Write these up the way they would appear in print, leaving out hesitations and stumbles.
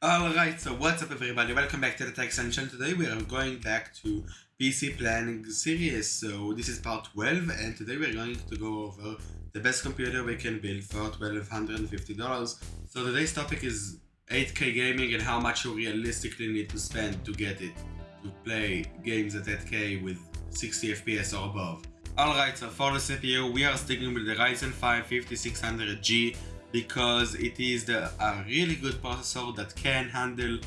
Alright, so what's up everybody, welcome back to the Tech Essential. Today we are going back to PC planning series. So this is part 12 and today we're going to go over the best computer we can build for $1,250. So today's topic is 8K gaming and how much you realistically need to spend to get it, to play games at 8K with 60 FPS or above. Alright, so for the CPU we are sticking with the Ryzen 5 5600G because it is a really good processor that can handle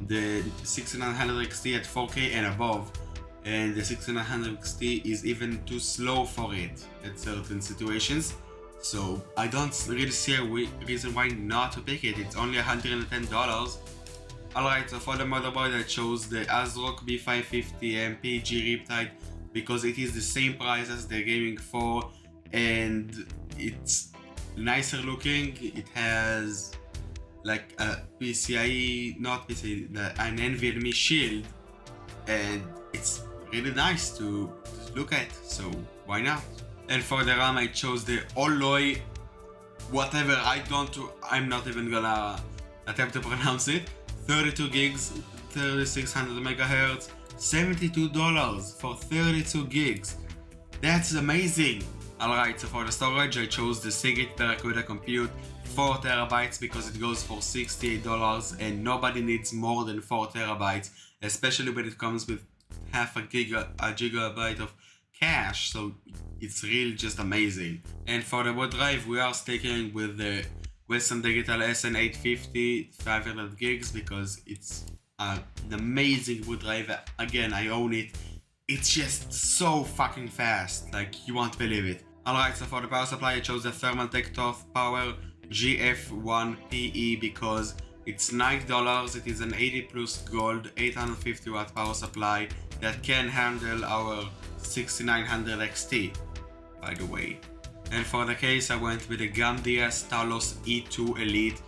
the 6900 XT at 4K and above, and the 6900 XT is even too slow for it at certain situations, so I don't really see a reason why not to pick it. It's only $110. Alright, so for the motherboard I chose the ASRock B550 MPG Riptide because it is the same price as the Gaming 4 and it's nicer looking. It has like a PCIe, not PCIe, an NVMe shield, and it's really nice to look at, so why not? And for the RAM I chose the OLOy whatever, I'm not even gonna attempt to pronounce it. 32 gigs, 3600 megahertz, $72 for 32 gigs. That's amazing. Alright, so for the storage I chose the Seagate Barracuda Compute 4 terabytes because it goes for $68 and nobody needs more than 4 terabytes, especially when it comes with half a gigabyte of cache, so it's really just amazing. And for the boot drive we are sticking with the Western Digital SN850 500 gigs because it's an amazing boot drive. Again, I own it. It's just so fucking fast, like you won't believe it. Alright, so for the power supply I chose the Thermaltake Toughpower GF1PE because it's $9. It is an 80 plus gold 850 watt power supply that can handle our 6900 XT, by the way. And for the case I went with the Gamdia Talos E2 Elite.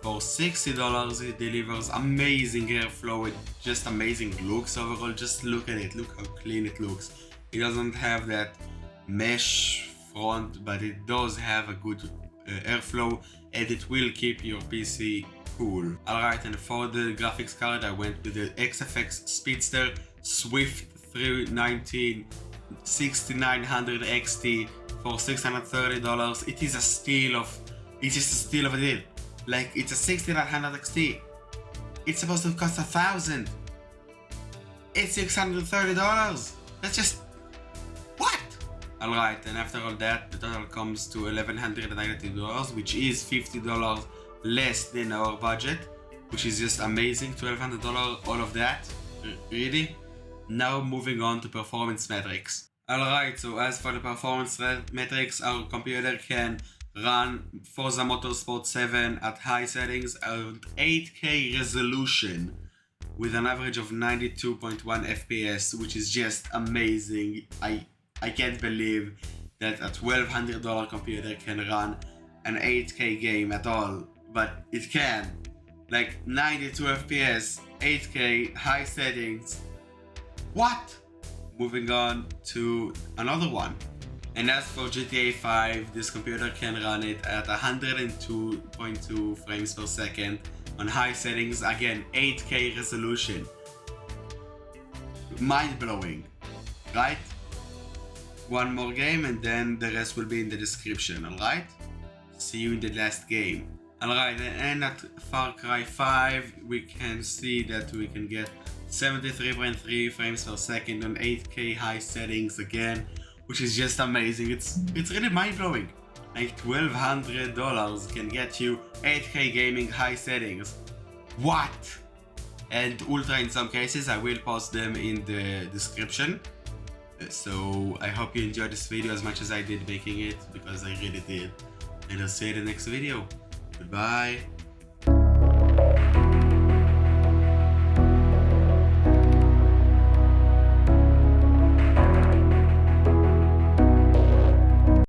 For $60 it delivers amazing airflow, just amazing looks overall. Just look at it, look how clean it looks. It doesn't have that mesh front, but it does have a good airflow and it will keep your PC cool. Alright, and for the graphics card I went with the XFX Speedster SWFT 6900 XT for $630. It is a steal of, it's just a steal of a deal. Like, it's a 6900 XT. It's supposed to cost $1,000. It's $630. That's just what? Alright, and after all that, the total comes to $1,192, which is $50 less than our budget, which is just amazing. $1,200, all of that. Really? Now moving on to performance metrics. Alright, so as for the performance metrics, our computer can run Forza Motorsport 7 at high settings at 8K resolution with an average of 92.1 FPS, which is just amazing. I can't believe that a $1,200 computer can run an 8K game at all, but it can. Like 92 FPS, 8K, high settings. What? Moving on to another one. And as for GTA 5, this computer can run it at 102.2 frames per second on high settings, again 8K resolution. Mind blowing, right? One more game and then the rest will be in the description, alright? See you in the last game. Alright, and at Far Cry 5 we can see that we can get 73.3 frames per second on 8K high settings again, which is just amazing. It's really mind-blowing. Like $1,200 can get you 8K gaming high settings. What? And ultra in some cases. I will post them in the description. So I hope you enjoyed this video as much as I did making it, because I really did. And I'll see you in the next video. Goodbye.